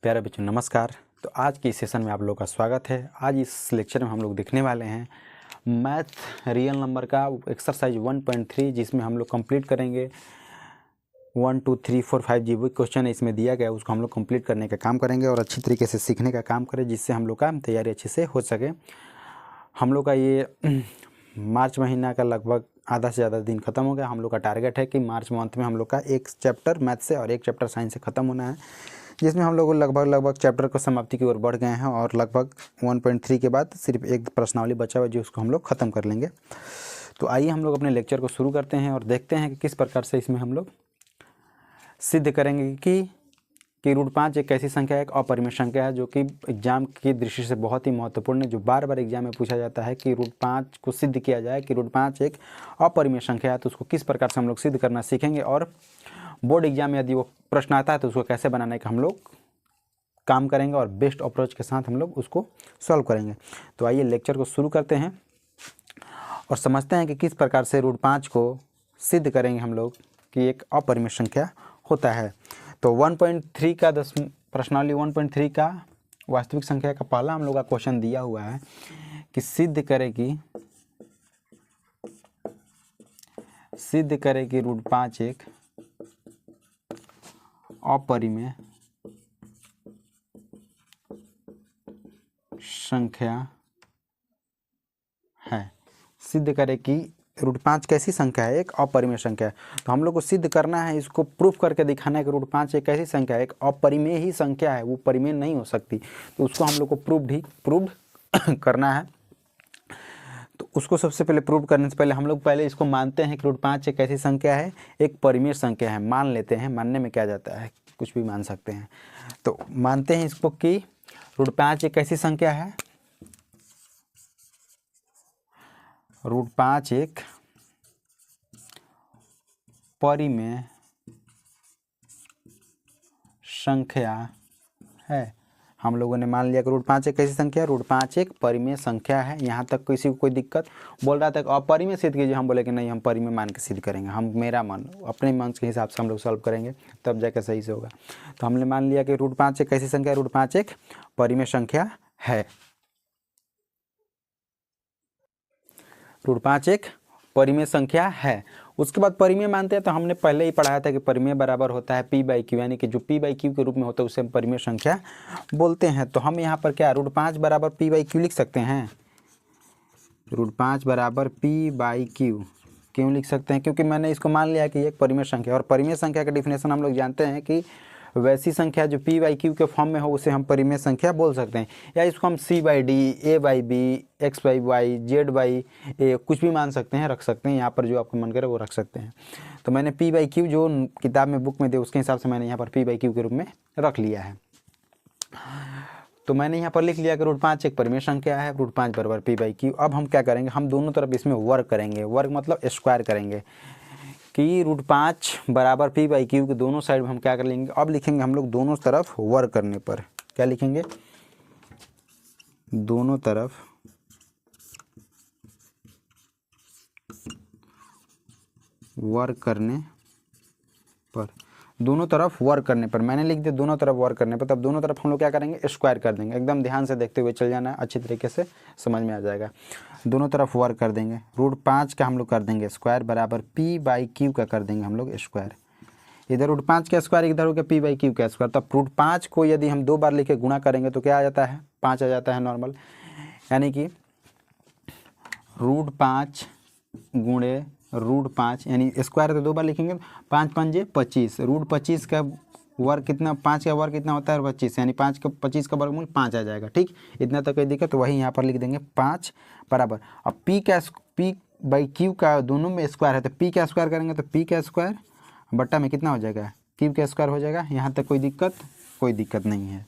प्यारे बच्चों नमस्कार। तो आज के इस सेशन में आप लोगों का स्वागत है। आज इस लेक्चर में हम लोग देखने वाले हैं मैथ रियल नंबर का एक्सरसाइज 1.3, जिसमें हम लोग कंप्लीट करेंगे 1 2 3 4 5 जी वो क्वेश्चन है इसमें दिया गया, उसको हम लोग कंप्लीट करने का काम करेंगे और अच्छी तरीके से सीखने का काम करें, जिससे हम लोग का तैयारी अच्छे से हो सके। हम लोग का ये मार्च महीना का लगभग आधा से ज़्यादा दिन खत्म हो गया। हम लोग का टारगेट है कि मार्च मंथ में हम लोग का एक चैप्टर मैथ से और एक चैप्टर साइंस से ख़त्म होना है, जिसमें हम लोग लगभग चैप्टर को समाप्ति की ओर बढ़ गए हैं और लगभग 1.3 के बाद सिर्फ एक प्रश्नावली बचा हुआ है, जो उसको हम लोग ख़त्म कर लेंगे। तो आइए हम लोग अपने लेक्चर को शुरू करते हैं और देखते हैं कि किस प्रकार से इसमें हम लोग सिद्ध करेंगे कि रूट 5 एक ऐसी संख्या है, एक अपरिमेय संख्या है, जो कि एग्जाम की दृष्टि से बहुत ही महत्वपूर्ण है, जो बार बार एग्जाम में पूछा जाता है कि रूट 5 को सिद्ध किया जाए कि रूट 5 एक अपरिमेय संख्या है। तो उसको किस प्रकार से हम लोग सिद्ध करना सीखेंगे और बोर्ड एग्जाम में यदि वो प्रश्न आता है तो उसको कैसे बनाने का हम लोग काम करेंगे और बेस्ट अप्रोच के साथ हम लोग उसको सॉल्व करेंगे। तो आइए लेक्चर को शुरू करते हैं और समझते हैं कि किस प्रकार से रूट 5 को सिद्ध करेंगे हम लोग कि एक अपरिमेय संख्या होता है। तो 1.3 का प्रश्नावली 1.3 का वास्तविक संख्या का पहला हम लोग का क्वेश्चन दिया हुआ है कि सिद्ध करे कि रूट 5 एक अपरिमेय संख्या है। सिद्ध करे कि रूट 5 कैसी संख्या है, एक अपरिमेय संख्या है। तो हम लोग को सिद्ध करना है, इसको प्रूफ करके दिखाना है कि रूट 5 एक ऐसी संख्या है, एक अपरिमेय ही संख्या है, वो परिमेय नहीं हो सकती। तो उसको हम लोग को प्रूव करना है। तो उसको सबसे पहले प्रूव करने से पहले हम लोग पहले इसको मानते हैं कि रूट 5 एक ऐसी संख्या है, एक परिमेय संख्या है। मान लेते हैं, मानने में क्या जाता है, कुछ भी मान सकते हैं। तो मानते हैं इसको कि रूट 5 एक ऐसी संख्या है, रूट 5 एक परिमेय संख्या है। हम लोगों ने मान लिया कि रूट 5 एक कैसी संख्या है, रूट 5 एक परिमेय संख्या है। यहाँ तक किसी को कोई दिक्कत? बोल रहा था कि अपरिमेय सिद्ध कीजिए, हम बोले कि नहीं, हम परिमेय मान के सिद्ध करेंगे। हम मेरा मन अपने मन के हिसाब से हम लोग सॉल्व करेंगे, तब जाकर सही से होगा। तो हमने मान लिया कि रूट 5 एक कैसी संख्या है, रूट 5 एक परिमेय संख्या है। रूट 5 एक परिमेय संख्या है। उसके बाद परिमेय मानते हैं, तो हमने पहले ही पढ़ाया था कि परिमेय बराबर होता है p/q, यानी कि जो p/q के रूप में होता है उसे हम परिमेय संख्या बोलते हैं। तो हम यहाँ पर क्या रूट 5 बराबर p/q लिख सकते हैं। रूट 5 बराबर p/q क्यों लिख सकते हैं? क्योंकि मैंने इसको मान लिया कि एक परिमेय संख्या, और परिमेय संख्या का डिफिनेशन हम लोग जानते हैं कि वैसी संख्या जो p/q के फॉर्म में हो उसे हम परिमेय संख्या बोल सकते हैं, या इसको हम c/d, a/b, x/y, z/a कुछ भी मान सकते हैं, रख सकते हैं। यहाँ पर जो आपको मन करे वो रख सकते हैं। तो मैंने p/q जो किताब में बुक में दे उसके हिसाब से मैंने यहाँ पर p/q के रूप में रख लिया है। तो मैंने यहाँ पर लिख लिया कि रूट 5 एक परिमेय संख्या है, रूट 5 बराबर p/q। अब हम क्या करेंगे, हम दोनों तरफ इसमें वर्क करेंगे। वर्क मतलब स्क्वायर करेंगे कि रूट 5 बराबर p/q के दोनों साइड में हम क्या कर लेंगे, अब लिखेंगे हम लोग दोनों तरफ वर्क करने पर। क्या लिखेंगे? दोनों तरफ वर्क करने पर। दोनों तरफ वर्क करने पर मैंने लिख दिया दोनों तरफ वर्क करने पर। तब दोनों तरफ हम लोग क्या करेंगे, स्क्वायर कर देंगे। एकदम ध्यान से देखते हुए चल जाना, अच्छी तरीके से समझ में आ जाएगा। दोनों तरफ वर्क कर देंगे। रूट 5 का हम लोग कर देंगे स्क्वायर, बराबर p/q का कर देंगे हम लोग स्क्वायर। इधर रूट 5 का स्क्वायर, इधर हो गया p/q का स्क्वायर। तब रूट 5 को यदि हम 2 बार लिखे गुणा करेंगे तो क्या आ जाता है, 5 आ जाता है नॉर्मल। यानी कि रूट 5 गुणे रूट 5, यानी स्क्वायर तो 2 बार लिखेंगे, 5 5 25। रूट 25 का वर्ग कितना, 5 का वर्ग कितना होता है 25, यानी 25 का वर्गमूल 5 आ जाएगा। ठीक, इतना तो कोई दिक्कत, तो वही यहाँ पर लिख देंगे 5 बराबर। अब p/q का दोनों में स्क्वायर है, तो p का स्क्वायर करेंगे तो p का स्क्वायर बट्टा में कितना हो जाएगा, q का स्क्वायर हो जाएगा। यहाँ तक कोई दिक्कत नहीं है।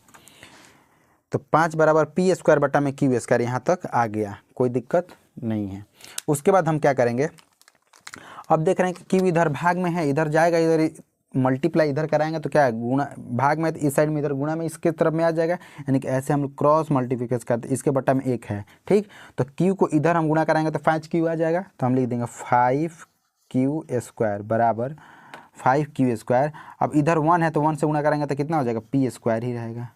तो 5 बराबर p स्क्वायर बट्टा में q स्क्वायर, यहाँ तक आ गया, कोई दिक्कत नहीं है। उसके बाद हम क्या करेंगे, अब देख रहे हैं कि q इधर भाग में है, इधर जाएगा, इधर मल्टीप्लाई इधर कराएंगे तो क्या है, गुणा भाग में, इस साइड में इधर गुणा में इसके तरफ में आ जाएगा। यानी कि ऐसे हम लोग क्रॉस मल्टीप्लिकेशन करते, इसके बट्टा में 1 है। ठीक, तो q को इधर हम गुणा कराएंगे तो 5q आ जाएगा। तो हम लिख देंगे 5q स्क्वायर बराबर 5q स्क्वायर। अब इधर 1 है तो 1 से गुणा करेंगे तो कितना हो जाएगा, p स्क्वायर ही रहेगा।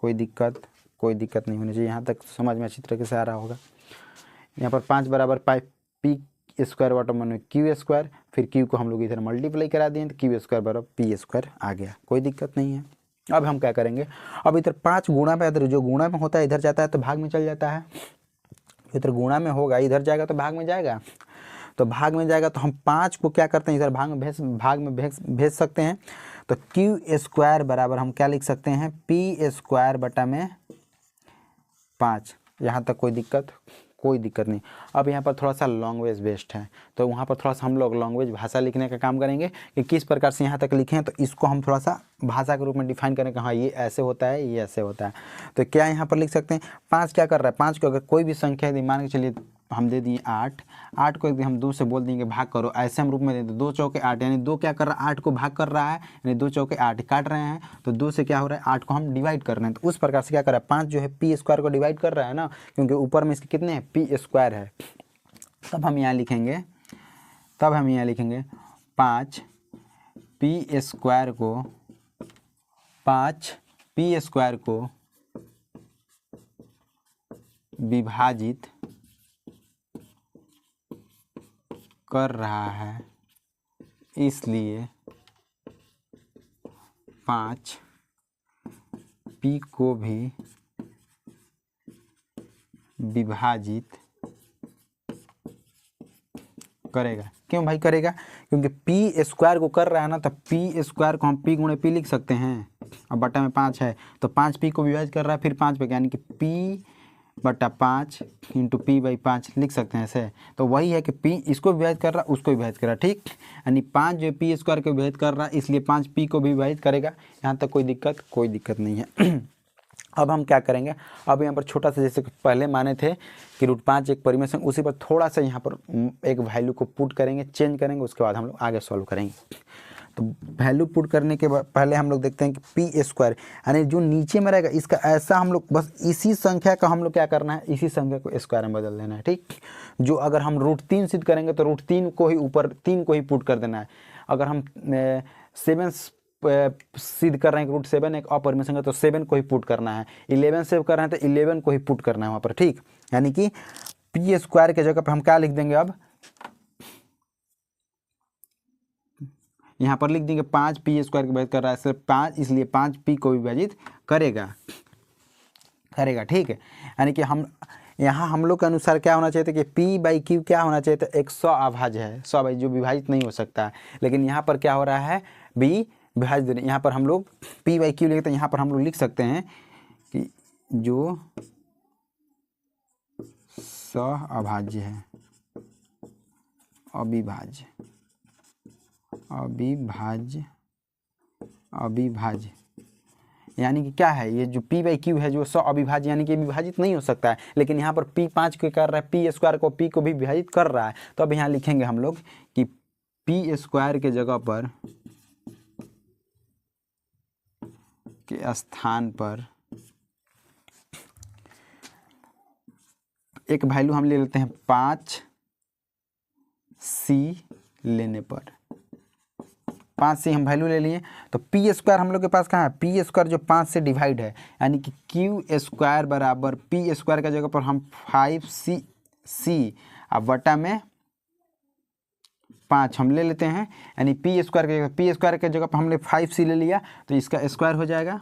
कोई दिक्कत नहीं होनी चाहिए। यहाँ तक समझ में अच्छी तरीके से आ रहा होगा। यहाँ पर 5 बराबर पाई पी स्क्वायर बटा में क्यू स्क्वायर, फिर क्यू को हम लोग इधर मल्टीप्लाई करा दिए तो क्यू स्क्वायर बराबर पी स्क्वायर आ गया, कोई दिक्कत नहीं है। अब हम क्या करेंगे, अब इधर 5 गुणा में, इधर जो गुणा में होता है इधर जाता है तो भाग में चल जाता है, इधर गुणा में होगा इधर जाएगा तो भाग में जाएगा, तो भाग में जाएगा तो हम 5 को क्या करते हैं इधर भाग में भेज सकते हैं। तो क्यू स्क्वायर बराबर हम क्या लिख सकते हैं, पी स्क्वायर बटा में 5। यहाँ तक कोई दिक्कत नहीं। अब यहाँ पर थोड़ा सा लैंग्वेज बेस्ड है, तो वहाँ पर थोड़ा सा हम लोग लैंग्वेज भाषा लिखने का काम करेंगे कि किस प्रकार से यहाँ तक लिखें, तो इसको हम थोड़ा सा भाषा के रूप में डिफाइन करें कि हाँ ये ऐसे होता है, ये ऐसे होता है। तो क्या यहाँ पर लिख सकते हैं, 5 क्या कर रहा है, 5 को अगर कोई भी संख्या यदि मान के चलिए हम दे दिए 8 को यदि हम 2 से बोल देंगे भाग करो, ऐसे हम रूप में दे दें 2 चौके 8, यानी 2 क्या कर रहा है 8 को भाग कर रहा है, यानी 2 चौके 8 काट रहे हैं, तो 2 से क्या हो रहा है 8 को हम डिवाइड कर रहे हैं। तो उस प्रकार से क्या कर रहा है 5 जो है पी स्क्वायर को डिवाइड कर रहा है ना, क्योंकि ऊपर में इसके कितने हैं पी स्क्वायर है। तब हम यहाँ लिखेंगे 5 पी स्क्वायर को विभाजित कर रहा है, इसलिए 5 पी को भी विभाजित करेगा। क्यों भाई करेगा, क्योंकि पी स्क्वायर को कर रहा है ना, तो पी स्क्वायर को हम पी गुणे पी लिख सकते हैं, अब बटा में 5 है तो 5 पी को विभाजित कर रहा है, फिर 5 पे यानी कि पी बटा 5 इंटू पी बाई 5 लिख सकते हैं ऐसे। तो वही है कि पी इसको विभाजित कर रहा है, उसको विभाजित कर रहा है, ठीक, यानी 5 जो पी स्क्वायर को विभाजित कर रहा है, इसलिए 5 पी को भी विभाजित करेगा। यहाँ तक कोई दिक्कत नहीं है। अब हम क्या करेंगे, अब यहाँ पर छोटा सा जैसे पहले माने थे कि √5 एक परिमेय संख्या, उसी पर थोड़ा सा यहाँ पर एक वैल्यू को पुट करेंगे, चेंज करेंगे, उसके बाद हम लोग आगे सॉल्व करेंगे। तो वैल्यू पुट करने के बाद पहले हम लोग देखते हैं कि पी स्क्वायर यानी जो नीचे में रहेगा इसका ऐसा हम लोग बस इसी संख्या का हम लोग क्या करना है, इसी संख्या को स्क्वायर में बदल देना है, ठीक। जो अगर हम √3 सिद्ध करेंगे तो √3 को ही ऊपर 3 को ही पुट कर देना है। अगर हम 7 सिद्ध कर रहे हैं √7 एक अपरिमेय संख्या, तो 7 को ही पुट करना है। 11 सेव कर रहे हैं तो 11 को ही पुट करना है वहाँ पर, ठीक। यानी कि पी स्क्वायर के जगह पर हम क्या लिख देंगे, अब यहाँ पर लिख देंगे 5 पी स्क्वायर को विभाजित कर रहा है सिर्फ 5, इसलिए 5 पी को विभाजित करेगा, ठीक है। यानी कि हम यहाँ हम लोग के अनुसार क्या होना चाहिए था कि पी बाई क्यू क्या होना चाहिए था, एक 100 अभाज्य है, 100 भाई जो विभाजित नहीं हो सकता है, लेकिन यहाँ पर क्या हो रहा है बी विभाजित। यहाँ पर हम लोग पी बाई क्यू लिखते हैं, यहाँ पर हम लोग लिख सकते हैं कि जो अभाज्य है, अविभाज्य यानी कि क्या है, ये जो पी बाई क्यू है जो 100 अविभाज्य यानी कि विभाजित नहीं हो सकता है, लेकिन यहाँ पर पी 5 को कर रहा है, पी स्क्वायर को पी को भी विभाजित कर रहा है। तो अब यहाँ लिखेंगे हम लोग कि पी स्क्वायर के जगह पर के स्थान पर एक वैल्यू हम ले लेते हैं 5 सी लेने पर, 5 से हम वैल्यू ले लिए, तो पी स्क्वायर हम लोग के पास कहाँ है, पी स्क्वायर जो 5 से डिवाइड है, यानी कि क्यू स्क्वायर बराबर पी स्क्वायर का जगह पर हम 5c अब बटा में 5 हम ले लेते हैं, यानी पी स्क्वायर के जगह पर हमने 5c ले लिया, तो इसका स्क्वायर हो जाएगा,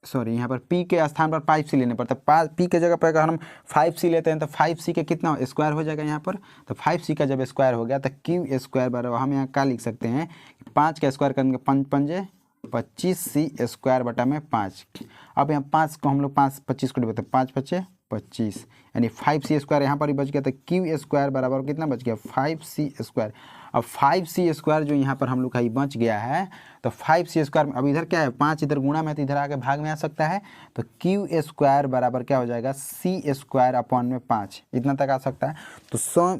सॉरी यहाँ पर p के स्थान पर 5c लेने पर, तो p के जगह पर अगर हम 5c लेते हैं तो 5c के कितना स्क्वायर हो जाएगा यहाँ पर, तो 5c का जब स्क्वायर हो गया तो क्यू स्क्वायर बराबर हम यहाँ क्या लिख सकते हैं, 5 का स्क्वायर करेंगे 5 पंजे 25c स्क्वायर बटा में 5। अब यहाँ 5 को हम लोग 25 को डिवाइड 5 5 25 यानी 5c स्क्वायर यहाँ पर ही बच गया, तो क्यू स्क्वायर बराबर कितना बच गया 5c स्क्वायर। अब 5c स्क्वायर जो यहाँ पर हम लोग का ही बच गया है, तो 5c स्क्वायर अब इधर क्या है 5 इधर गुणा में, तो इधर आके भाग में आ सकता है, तो क्यू स्क्वायर बराबर क्या हो जाएगा c स्क्वायर अपॉन में 5, इतना तक आ सकता है। तो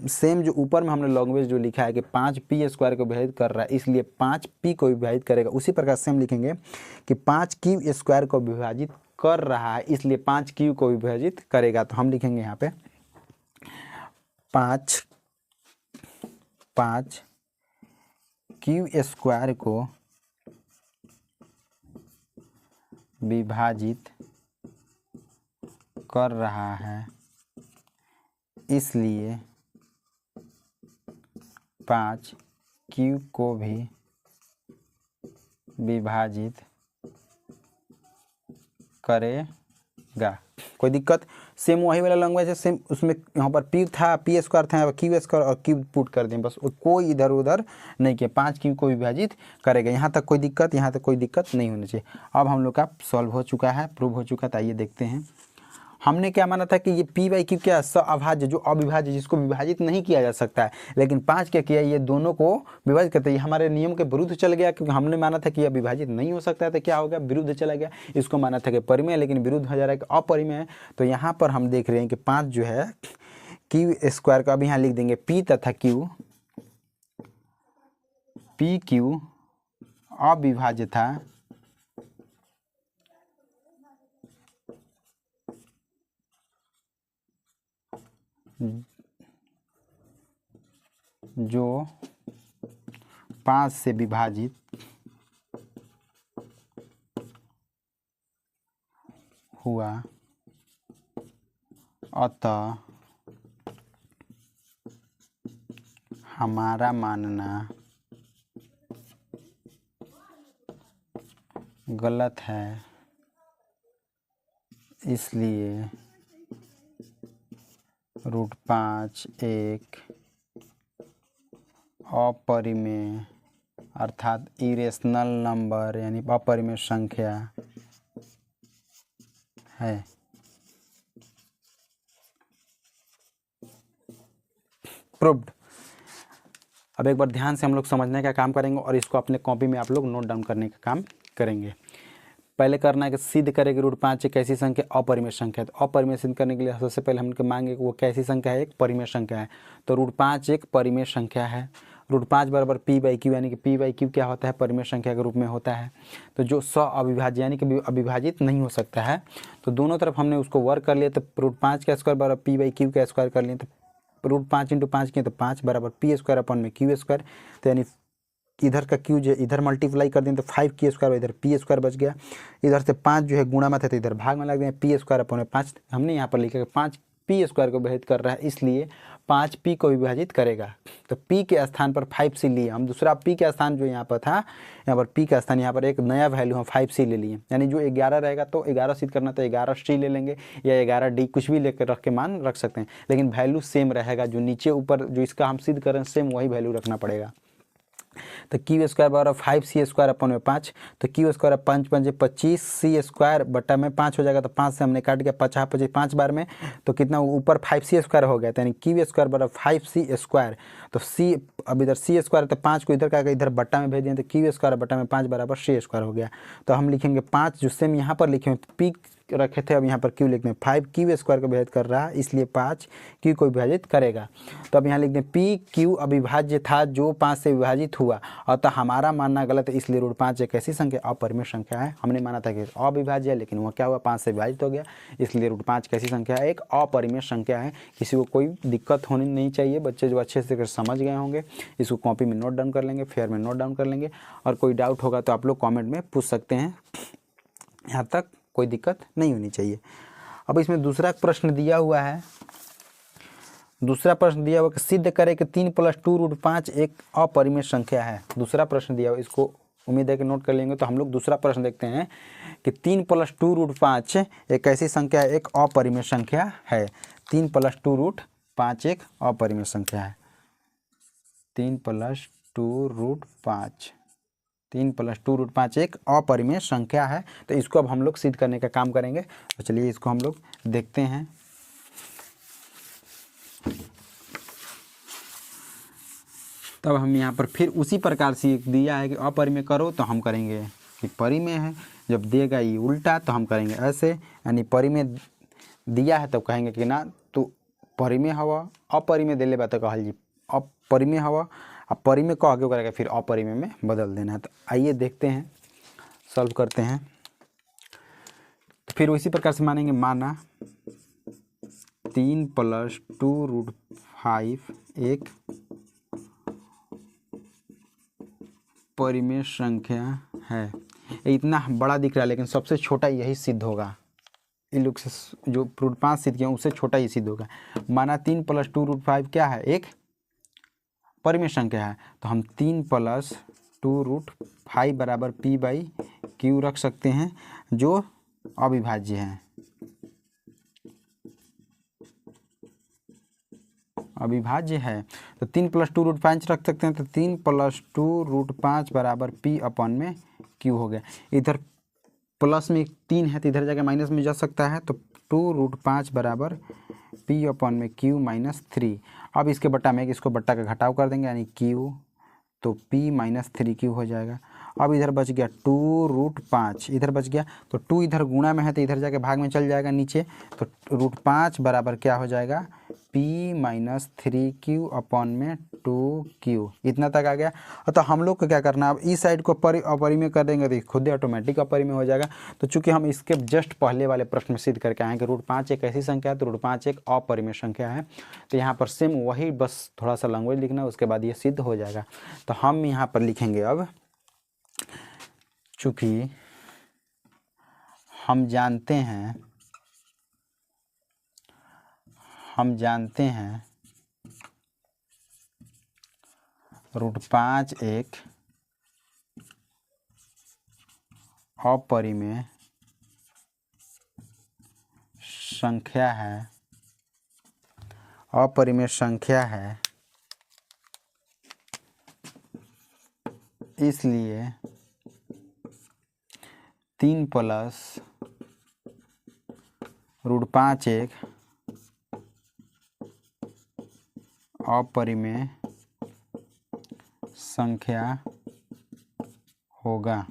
सेम जो ऊपर में हमने लैंग्वेज जो लिखा है कि 5 पी स्क्वायर को विभाजित कर रहा है, इसलिए 5 पी को विभाजित करेगा, उसी प्रकार से हम लिखेंगे कि 5 क्यू स्क्वायर को विभाजित कर रहा है, इसलिए 5 क्यू को विभाजित करेगा। तो हम लिखेंगे यहाँ पे 5 क्यू स्क्वायर को विभाजित कर रहा है, इसलिए 5 Q को भी विभाजित करेगा। कोई दिक्कत? सेम वही वाला लैंग्वेज है, सेम उसमें यहाँ पर पी था, पी स्क्वायर था, क्यू स्क्वायर और क्यू पुट कर दें, बस कोई इधर उधर नहीं किया। 5 Q को विभाजित करेगा। यहाँ तक कोई दिक्कत? यहाँ तक कोई दिक्कत नहीं होनी चाहिए। अब हम लोग का सॉल्व हो चुका है, प्रूव हो चुका है। तो आइए देखते हैं। हमने क्या माना था कि ये पी बाई क्यू क्या अभाज्य, जो अविभाज्य, जिसको विभाजित नहीं किया जा सकता है, लेकिन 5 क्या किया, ये दोनों को विभाजित करते हैं। हमारे नियम के विरुद्ध चल गया, क्योंकि हमने माना था कि यह विभाजित नहीं हो सकता है, तो क्या हो गया, विरुद्ध चला गया। इसको माना था कि परिमेय, लेकिन विरुद्ध हो जा रहा है कि अपरिमेय है। तो यहाँ पर हम देख रहे हैं कि 5 जो है क्यू स्क्वायर का, अब यहाँ लिख देंगे पी तथा क्यू, पी क्यू अविभाज्य था जो 5 से विभाजित हुआ, अतः हमारा मानना गलत है, इसलिए √5 एक अपरिमेय अर्थात इरेशनल नंबर यानी अपरिमेय संख्या है। प्रूव्ड। अब एक बार ध्यान से हम लोग समझने का काम करेंगे और इसको अपने कॉपी में आप लोग नोट डाउन करने का काम करेंगे। पहले करना है कि सिद्ध करें कि √5 एक कैसी संख्या, अपरिमेय संख्या है। तो अपरिमेय सिद्ध करने के लिए सबसे पहले हम मांगे कि वो कैसी संख्या है, एक परिमेय संख्या है। तो √5 एक परिमेय संख्या है। √5 बराबर पी बाई क्यू, यानी कि पी बाई क्यू क्या होता है, परिमेय संख्या के रूप में होता है। तो जो अविभाज्य यानी कि अविभाजित नहीं हो सकता है, तो दोनों तरफ हमने उसको वर्क कर लिया। तो √5 का स्क्वायर बराबर पी बाई क्यू का स्क्वायर कर लिए, तो √5 × 5 किए तो 5 बराबर पी स्क्वायर अपन में क्यू स्क्वायर। तो यानी इधर का क्यू जो इधर मल्टीप्लाई कर दें तो 5 Q स्क्वायर, इधर पी स्क्वायर बच गया। इधर से 5 जो है गुणा में था, तो इधर भाग में लग गए, पी स्क्वायर अपन में 5। हमने यहाँ पर लिखा कि 5 पी स्क्वायर को विभाजित कर रहा है, इसलिए 5 पी को विभाजित करेगा। तो पी के स्थान पर 5C लिए हम। दूसरा पी का स्थान जो यहाँ पर था, यहाँ पर पी का स्थान, यहाँ पर एक नया वैल्यू हम 5C ले लिए। यानी जो 11 रहेगा तो 11 सिद्ध करना तो 11C ले लेंगे, या 11D कुछ भी लेकर रख के मान रख सकते हैं, लेकिन वैल्यू सेम रहेगा। जो नीचे ऊपर जो इसका हम सिद्ध करें सेम वही वैल्यू रखना पड़ेगा। तो क्यू स्क्वायर बराबर 5C स्क्वायर अपन में 5। तो क्यू स्क्वायर 5 × 5 = 25, C स्क्वायर बटा में 5 हो जाएगा। तो 5 से हमने काट गया, 50 25 5 बार में, तो कितना ऊपर 5C स्क्वायर हो गया। तो यानी क्यू स्क्वायर बराबर 5C स्क्वायर। तो C अब इधर C स्क्वायर, तो 5 को इधर का इधर बट्टा में भेज दिए, तो क्यू स्क्वायर बटा में 5 बराबर C स्क्वायर हो गया। तो हम लिखेंगे 5 जो सेम यहाँ पर लिखे हुए पी रखे थे, अब यहाँ पर क्यू लिखते हैं 5 क्यू स्क्वायर को विभाजित कर रहा है, इसलिए 5 क्यू को विभाजित करेगा। तो अब यहाँ लिखते हैं पी क्यू अविभाज्य था जो 5 से विभाजित हुआ, अतः हमारा मानना गलत है, इसलिए √5 एक ऐसी संख्या अपरिमेय संख्या है। हमने माना था कि अविभाज्य है, लेकिन वो क्या हुआ, 5 से विभाजित हो गया, इसलिए √5 कैसी संख्या है, एक अपरिमेय संख्या है। किसी को कोई दिक्कत होनी नहीं चाहिए। बच्चे जो अच्छे से समझ गए होंगे, इसको कॉपी में नोट डाउन कर लेंगे, फेयर में नोट डाउन कर लेंगे, और कोई डाउट होगा तो आप लोग कॉमेंट में पूछ सकते हैं। यहाँ तक कोई दिक्कत नहीं होनी चाहिए। अब इसमें दूसरा प्रश्न दिया हुआ है, दूसरा प्रश्न दिया हुआ कि सिद्ध करें कि 3 + 2 √5 एक अपरिमेय संख्या है। दूसरा प्रश्न दिया हुआ, इसको उम्मीद है कि नोट कर लेंगे। तो हम लोग दूसरा प्रश्न देखते हैं कि 3 + 2 √5 एक ऐसी संख्या है, एक अपरिमेय संख्या है। 3 + 2 √5 एक अपरिमेय संख्या है। 3 + 2 √5 3 + 2 √5 एक अपरिमेय संख्या है। तो इसको अब हम लोग सिद्ध करने का काम करेंगे। तो चलिए इसको हम लोग देखते हैं। तब हम यहाँ पर फिर उसी प्रकार से दिया है कि अपरिमेय करो, तो हम करेंगे कि परिमेय है। जब देगा ये उल्टा तो हम करेंगे ऐसे, यानी परिमेय दिया है तब कहेंगे कि ना तो परिमेय हवा, अपरिमेय दिले बात कहल जी अपरिमेय हवा, अब परिमेय को आगे करेगा फिर अपरिमेय में बदल देना है। तो आइए देखते हैं, सॉल्व करते हैं। तो फिर उसी प्रकार से मानेंगे, माना 3 + 2 √5 एक परिमेय संख्या है। ये इतना बड़ा दिख रहा है लेकिन सबसे छोटा यही सिद्ध होगा। इन लोग से जो √5 सिद्ध किया उससे छोटा ही सिद्ध होगा। माना 3 + 2√5 क्या है, एक परिमेय संख्या है, तो हम 3 + 2√5 बराबर p/q रख सकते हैं जो अविभाज्य है। अविभाज्य है तो 3 + 2√5 रख सकते हैं, तो 3 + 2√5 बराबर p/q हो गया। इधर प्लस में 3 है तो इधर जाके माइनस में जा सकता है, तो 2√5 बराबर p/q - 3। अब इसके बट्टा में इसको बट्टा का घटाव कर देंगे यानी q, तो p - 3q हो जाएगा। अब इधर बच गया 2√5, इधर बच गया तो 2 इधर गुणा में है तो इधर जाके भाग में चल जाएगा नीचे, तो √5 बराबर क्या हो जाएगा, p - 3q/2q। इतना तक आ गया। तो हम लोग को क्या करना है, अब इस साइड को अपरिमेय कर देंगे तो खुद ही ऑटोमेटिक अपरिमेय हो जाएगा। तो चूंकि हम इसके जस्ट पहले वाले प्रश्न में सिद्ध करके आए कि √5 एक ऐसी संख्या है, तो √5 एक अपरिमेय संख्या है। तो यहाँ पर सेम वही बस थोड़ा सा लैंग्वेज लिखना है, उसके बाद ये सिद्ध हो जाएगा। तो हम यहाँ पर लिखेंगे, अब चूंकि हम जानते हैं √5 एक अपरिमेय संख्या है, इसलिए 3 + √5 एक अपरिमेय संख्या होगा।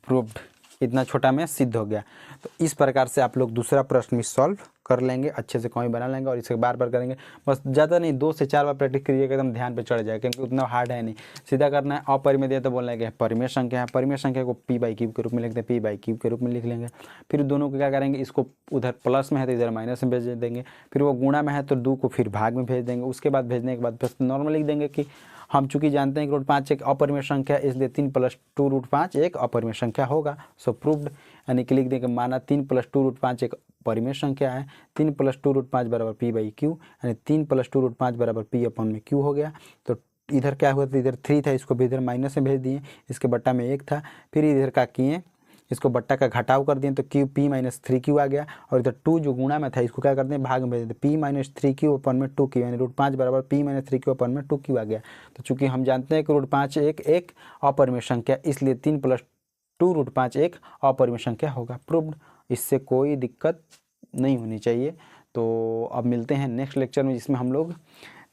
प्रूव्ड। इतना छोटा में सिद्ध हो गया। तो इस प्रकार से आप लोग दूसरा प्रश्न भी सॉल्व कर लेंगे, अच्छे से कॉपी बना लेंगे और इसे बार बार करेंगे। बस ज़्यादा नहीं, 2 से 4 बार प्रैक्टिस करिएगा, एकदम ध्यान पे चढ़ जाएगा, क्योंकि उतना हार्ड है नहीं। सीधा करना है, अपरिमेय दिया तो बोलना है कि परिमेय संख्या है, परिमेय संख्या को p/q के रूप में लिखते हैं, p/q के रूप में लिख लेंगे। फिर दोनों को क्या करेंगे, इसको उधर प्लस में है तो इधर माइनस में भेज देंगे, फिर वो गुणा में है तो 2 को फिर भाग में भेज देंगे। उसके बाद भेजने के बाद बस नॉर्मल लिख देंगे कि हम चूंकि जानते हैं कि √5 एक अपरिमेय संख्या है, इसलिए 3 + 2√5 एक अपरिमेय संख्या होगा। सो प्रूव्ड, यानी कि लिख देंगे माना 3 + 2√5 एक परिमेय संख्या है, 3 + 2√5 बराबर p/q, यानी 3 + 2√5 बराबर p/q हो गया। तो इधर क्या हुआ, तो इधर 3 था, इसको भी इधर माइनस में भेज दिए, इसके बट्टा में 1 था, फिर इधर क्या किए, इसको बट्टा का घटाव कर दिए तो p - 3q आ गया, और इधर 2 जो गुणा में था इसको क्या करते हैं, भाग में भेज देते, p - 3q/2q, यानी √5 बराबर p - 3q/2q आ गया। तो चूंकि हम जानते हैं कि √5 एक अपरिमेय संख्या, इसलिए 3 + 2√5 एक अपरिमेय संख्या होगा। प्रूव्ड। इससे कोई दिक्कत नहीं होनी चाहिए। तो अब मिलते हैं नेक्स्ट लेक्चर में, जिसमें हम लोग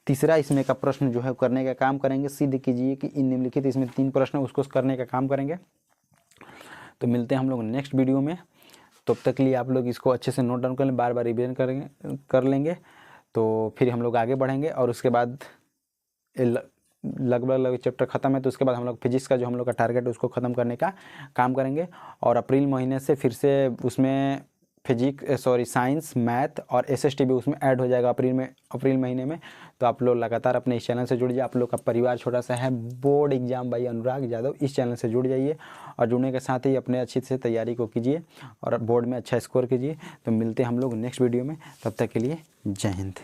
तीसरा इसमें का प्रश्न जो है करने का काम करेंगे। सिद्ध कीजिए कि इन निम्नलिखित, इसमें 3 प्रश्न उसको करने का काम करेंगे। तो मिलते हैं हम लोग नेक्स्ट वीडियो में। तब तक के लिए आप लोग इसको अच्छे से नोट डाउन कर लें, बार बार रिवीजन कर लेंगे, तो फिर हम लोग आगे बढ़ेंगे। और उसके बाद लगभग चैप्टर ख़त्म है, तो उसके बाद हम लोग फिजिक्स का जो हम लोग का टारगेट है उसको ख़त्म करने का काम करेंगे। और अप्रैल महीने से फिर से उसमें साइंस, मैथ और SST भी उसमें ऐड हो जाएगा अप्रैल महीने में। तो आप लोग लगातार अपने इस चैनल से जुड़ जाइए। आप लोग का परिवार छोटा सा है, board exam by Anurag Yadav, इस चैनल से जुड़ जाइए और जुड़ने के साथ ही अपने अच्छी से तैयारी को कीजिए और बोर्ड में अच्छा स्कोर कीजिए। तो मिलते हैं हम लोग नेक्स्ट वीडियो में, तब तक के लिए जय हिंद।